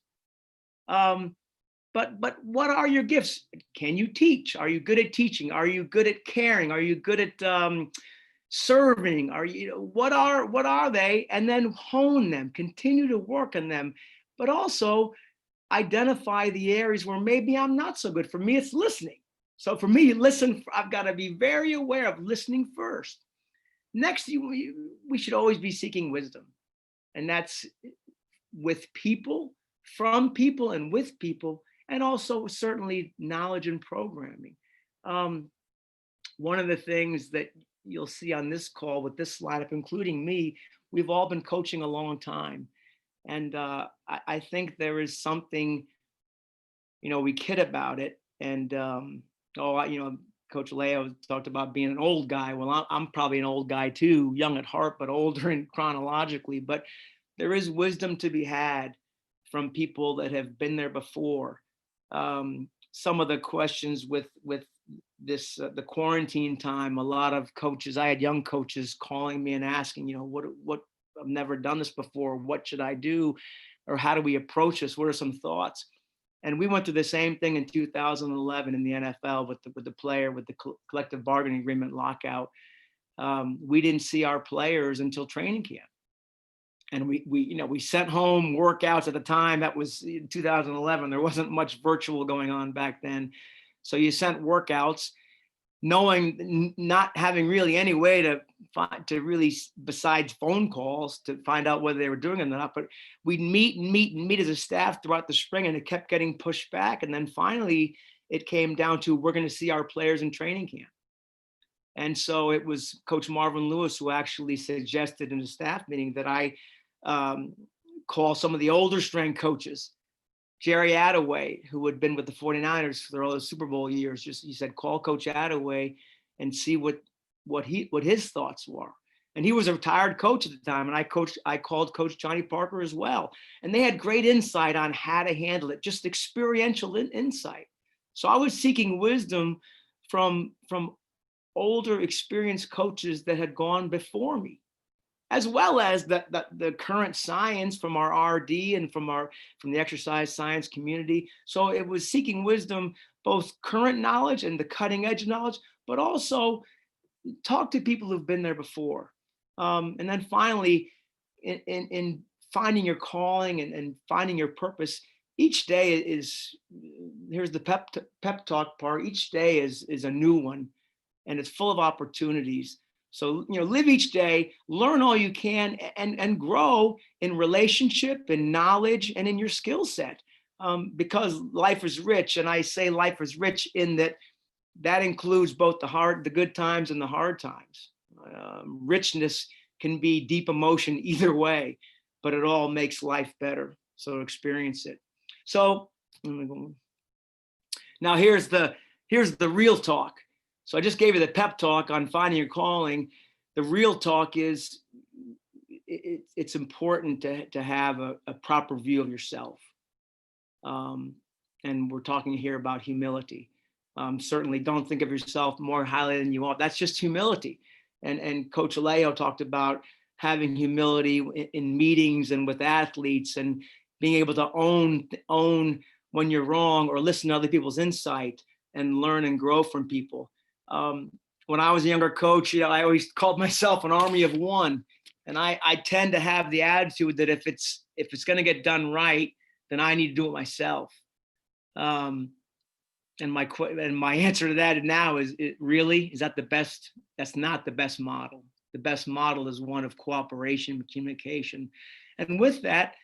But what are your gifts? Can you teach? Are you good at teaching? Are you good at caring? Are you good at serving? Are you, what are they? And then hone them, continue to work on them, but also identify the areas where maybe I'm not so good. For me, it's listening. So for me, I've got to be very aware of listening first. Next, we should always be seeking wisdom. And that's with people, from people, and with people, and also certainly knowledge and programming. One of the things that you'll see on this call with this lineup, including me, we've all been coaching a long time. And I think there is something, we kid about it. And, Coach Leo talked about being an old guy. Well, I'm probably an old guy too, young at heart, but older and chronologically. But there is wisdom to be had from people that have been there before. Some of the questions with this, the quarantine time, a lot of coaches, I had young coaches calling me and asking, what I've never done this before. What should I do? Or how do we approach this? What are some thoughts? And we went through the same thing in 2011 in the NFL with the player, with the collective bargaining agreement lockout. We didn't see our players until training camp. And we sent home workouts at the time. That was in 2011. There wasn't much virtual going on back then. So you sent workouts, knowing, not having really any way to really, besides phone calls, to find out whether they were doing it or not. But we'd meet as a staff throughout the spring, and it kept getting pushed back. And then finally it came down to, we're going to see our players in training camp. And so it was Coach Marvin Lewis who actually suggested in a staff meeting that I call some of the older strength coaches. Jerry Attaway, who had been with the 49ers for all those Super Bowl years, he said, call Coach Attaway and see what his thoughts were. And he was a retired coach at the time. And I called Coach Johnny Parker as well. And they had great insight on how to handle it, just experiential insight. So I was seeking wisdom from older, experienced coaches that had gone before me, as well as the current science from our RD and from the exercise science community. So it was seeking wisdom, both current knowledge and the cutting edge knowledge, but also talk to people who've been there before. And then finally, in finding your calling and finding your purpose, each day here's the pep talk part. Each day is a new one, and it's full of opportunities. So, live each day, learn all you can, and grow in relationship and knowledge and in your skill set, because life is rich. And I say life is rich in that includes both the good times and the hard times. Richness can be deep emotion either way, but it all makes life better. So experience it. So now here's the real talk. So I just gave you the pep talk on finding your calling. The real talk is it's important to have a proper view of yourself. And we're talking here about humility. Certainly don't think of yourself more highly than you are. That's just humility. And Coach Alejo talked about having humility in meetings and with athletes, and being able to own when you're wrong, or listen to other people's insight and learn and grow from people. When I was a younger coach, I always called myself an army of one. And I tend to have the attitude that if it's going to get done right, then I need to do it myself. And my answer to that now is, is that the best? That's not the best model. the best model is one of cooperation, communication. And with that,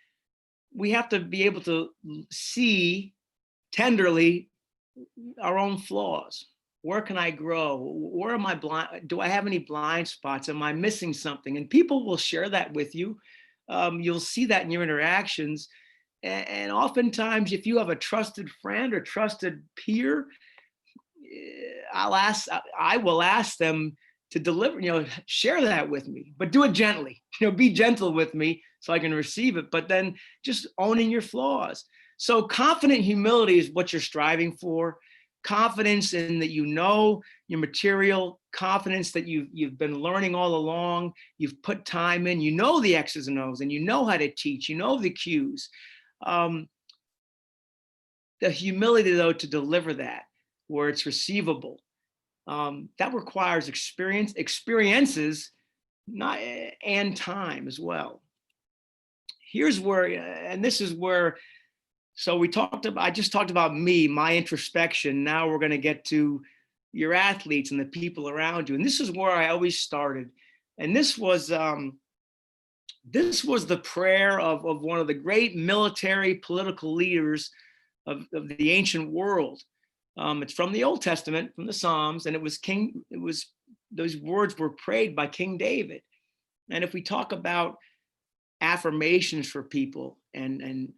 we have to be able to see tenderly our own flaws. Where can I grow? Where am I blind? Do I have any blind spots? Am I missing something? And people will share that with you. You'll see that in your interactions. And oftentimes, if you have a trusted friend or trusted peer, I will ask them to deliver, share that with me, but do it gently, be gentle with me so I can receive it, but then just owning your flaws. So confident humility is what you're striving for. Confidence in that your material, confidence that you've been learning all along, you've put time in, the X's and O's, and how to teach, the cues. The humility, though, to deliver that where it's receivable, that requires experiences, and time as well. Here's where, and this is where, so I just talked about me, my introspection. Now we're going to get to your athletes and the people around you. And this is where I always started. And this was the prayer of one of the great military political leaders of the ancient world. It's from the Old Testament, from the Psalms, and those words were prayed by King David. And if we talk about affirmations for people and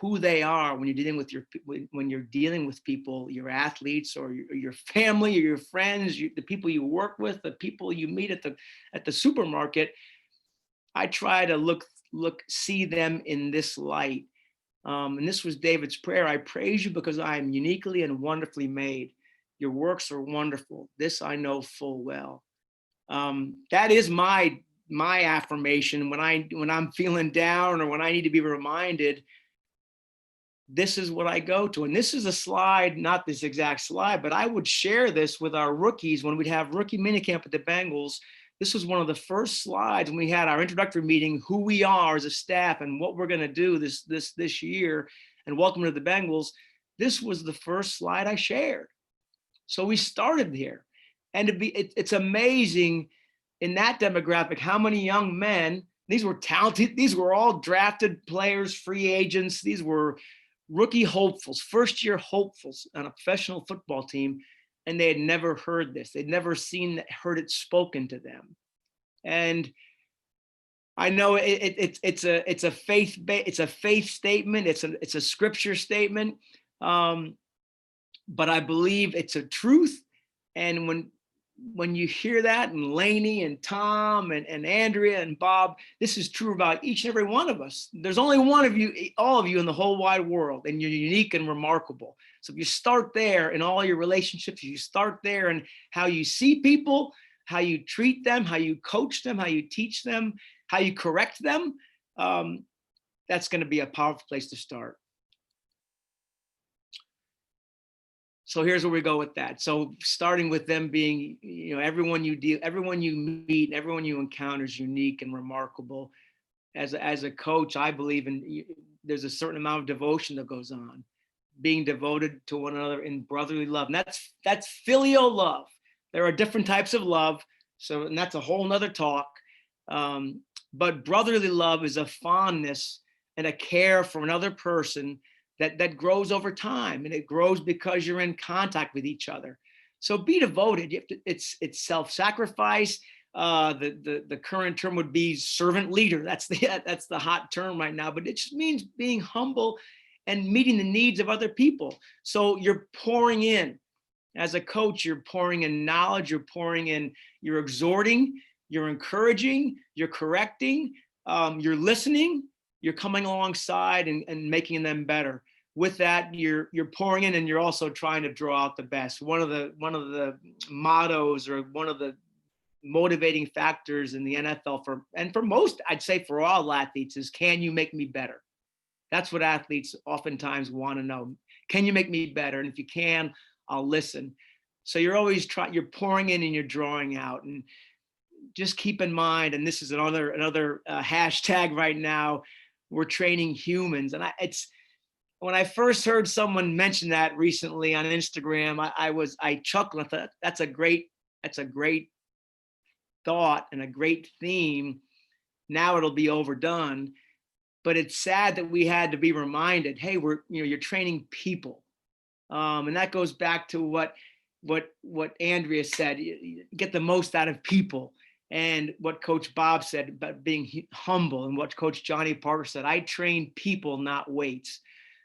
who they are when you're dealing with people, your athletes or your family or your friends, the people you work with, the people you meet at the supermarket, I try to see them in this light. And this was David's prayer. I praise you because I am uniquely and wonderfully made. Your works are wonderful. This I know full well. That is my affirmation when I'm feeling down or when I need to be reminded. This is what I go to. And this is a slide, not this exact slide, but I would share this with our rookies when we'd have rookie minicamp at the Bengals. This was one of the first slides when we had our introductory meeting, who we are as a staff and what we're going to do this year, and welcome to the Bengals. This was the first slide I shared. So we started here, and it's amazing in that demographic how many young men. These were talented. These were all drafted players, free agents. These were rookie hopefuls, first-year hopefuls on a professional football team. And they had never heard this. They'd never heard it spoken to them. And I know it's a faith statement. It's a scripture statement. But I believe it's a truth. And when you hear that, and Lainey and Tom and Andrea and Bob, this is true about each and every one of us. There's only one of you, all of you in the whole wide world, and you're unique and remarkable. So if you start there in all your relationships, you start there in how you see people, how you treat them, how you coach them, how you teach them, how you correct them, that's going to be a powerful place to start. So here's where we go with that. So starting with them being, everyone you meet, everyone you encounter is unique and remarkable. As a coach, I believe there's a certain amount of devotion that goes on, being devoted to one another in brotherly love. And that's filial love. There are different types of love. And that's a whole nother talk. But brotherly love is a fondness and a care for another person that grows over time, and it grows because you're in contact with each other. So be devoted. It's self-sacrifice. The current term would be servant leader. That's the hot term right now, but it just means being humble and meeting the needs of other people. So you're pouring in. As a coach, you're pouring in knowledge, you're exhorting, you're encouraging, you're correcting, you're listening, you're coming alongside and making them better. With that, you're pouring in, and you're also trying to draw out the best. One of the mottos, or one of the motivating factors in the NFL for most, I'd say for all athletes, is, can you make me better? That's what athletes oftentimes want to know. Can you make me better? And if you can, I'll listen. So you're always you're pouring in and you're drawing out. And just keep in mind, and this is another hashtag right now, we're training humans. And when I first heard someone mention that recently on Instagram, I chuckled. I thought that's a great thought and a great theme. Now it'll be overdone. But it's sad that we had to be reminded, hey, you're training people. And that goes back to what Andrea said, you get the most out of people. And what Coach Bob said about being humble, and what Coach Johnny Parker said, I train people, not weights.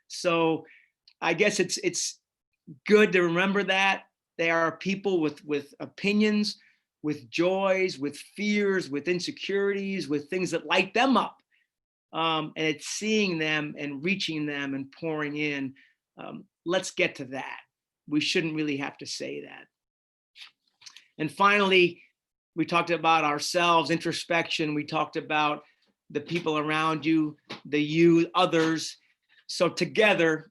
So I guess it's good to remember that they are people with opinions, with joys, with fears, with insecurities, with things that light them up. And it's seeing them and reaching them and pouring in. Let's get to that. We shouldn't really have to say that. And finally, we talked about ourselves, introspection. We talked about the people around you, others. So together,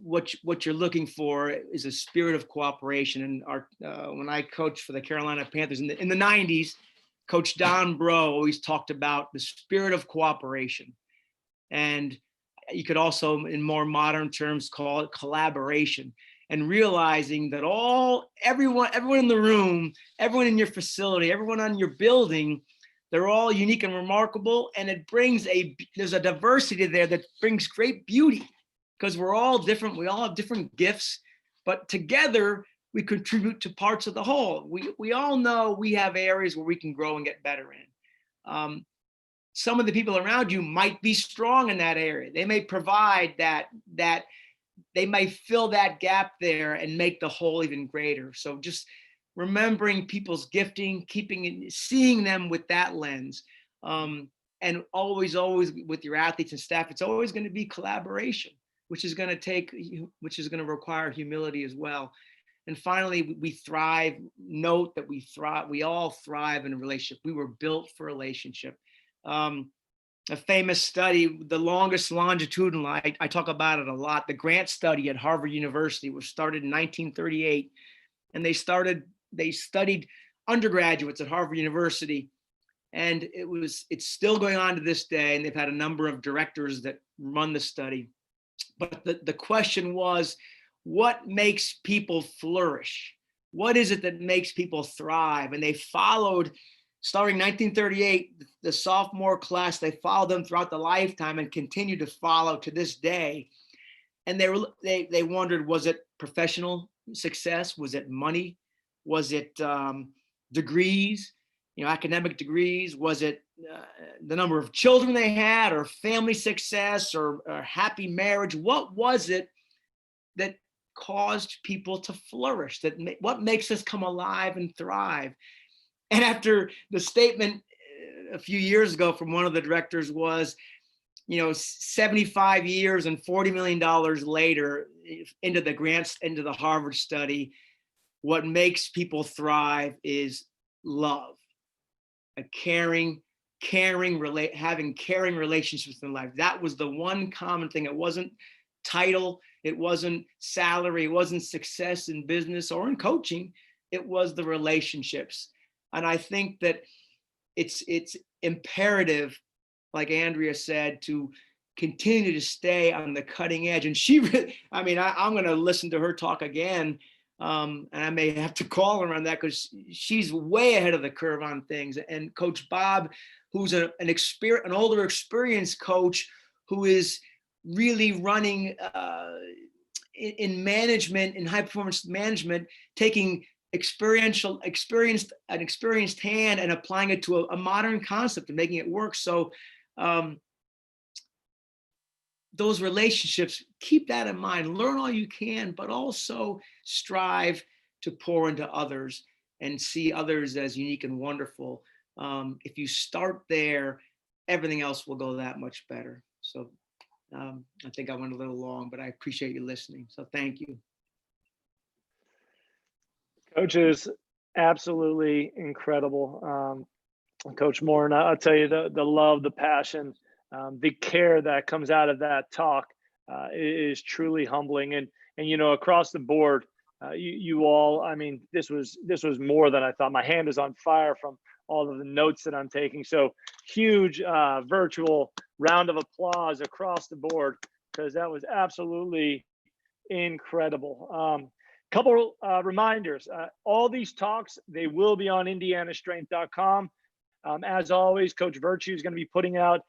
what you're looking for is a spirit of cooperation. And when I coached for the Carolina Panthers in the 90s, Coach Don Bro always talked about the spirit of cooperation. And you could also, in more modern terms, call it collaboration. And realizing that everyone in the room, everyone in your facility, everyone on your building, they're all unique and remarkable. And it brings there's a diversity there that brings great beauty, because we're all different. We all have different gifts, but together we contribute to parts of the whole. We all know we have areas where we can grow and get better in. Some of the people around you might be strong in that area. They may provide that they may fill that gap there and make the whole even greater. So just remembering people's gifting, seeing them with that lens, and always with your athletes and staff, it's always going to be collaboration, which is going to require humility as well. And finally, we thrive. Note that we thrive. We all thrive in a relationship. We were built for relationship. A famous study, the longest longitudinal, I talk about it a lot, the Grant study at Harvard University was started in 1938. And they studied undergraduates at Harvard University. And it's still going on to this day. And they've had a number of directors that run the study. But the question was, what makes people flourish? What is it that makes people thrive? And they followed, starting 1938, the sophomore class, they followed them throughout the lifetime and continue to follow to this day. And they wondered, was it professional success? Was it money? Was it degrees, academic degrees? Was it the number of children they had, or family success, or happy marriage? What was it that caused people to flourish? What makes us come alive and thrive? And after the statement a few years ago from one of the directors was, 75 years and $40 million later into the Harvard study, what makes people thrive is love, having caring relationships in life. That was the one common thing. It wasn't title, it wasn't salary, it wasn't success in business or in coaching. It was the relationships. And I think that it's imperative, like Andrea said, to continue to stay on the cutting edge. And I'm going to listen to her talk again. And I may have to call her on that, because she's way ahead of the curve on things. And Coach Bob, who's an older experienced coach, who is really running in management, in high performance management, taking an experienced hand and applying it to a modern concept and making it work. So those relationships, keep that in mind, learn all you can, but also strive to pour into others and see others as unique and wonderful. If you start there, everything else will go that much better. So I think I went a little long, but I appreciate you listening. So thank you. Coach is absolutely incredible. Coach Moore, and I'll tell you, the love, the passion, the care that comes out of that talk is truly humbling. And across the board, you all, this was more than I thought. My hand is on fire from all of the notes that I'm taking. So huge virtual round of applause across the board, because that was absolutely incredible. Couple reminders. All these talks, they will be on indianastrength.com. As always, Coach Virtue is going to be putting out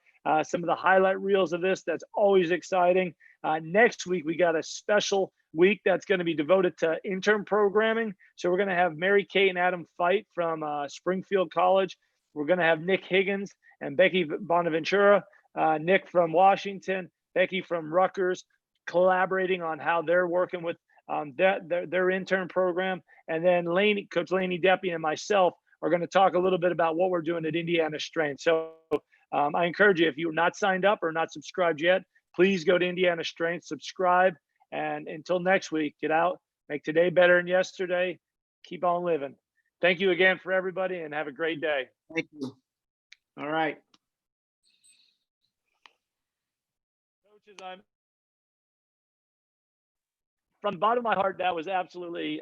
some of the highlight reels of this. That's always exciting. Next week, we got a special week that's going to be devoted to intern programming. So we're going to have Mary Kay and Adam Fight from Springfield College. We're going to have Nick Higgins and Becky Bonaventura, Nick from Washington, Becky from Rutgers, collaborating on how they're working with their intern program. And then Coach Laney Deppy and myself are going to talk a little bit about what we're doing at Indiana Strength. So I encourage you, if you're not signed up or not subscribed yet, please go to Indiana Strength, subscribe. And until next week, get out, make today better than yesterday, keep on living. Thank you again for everybody and have a great day. Thank you. All right. Coaches, from the bottom of my heart, that was absolutely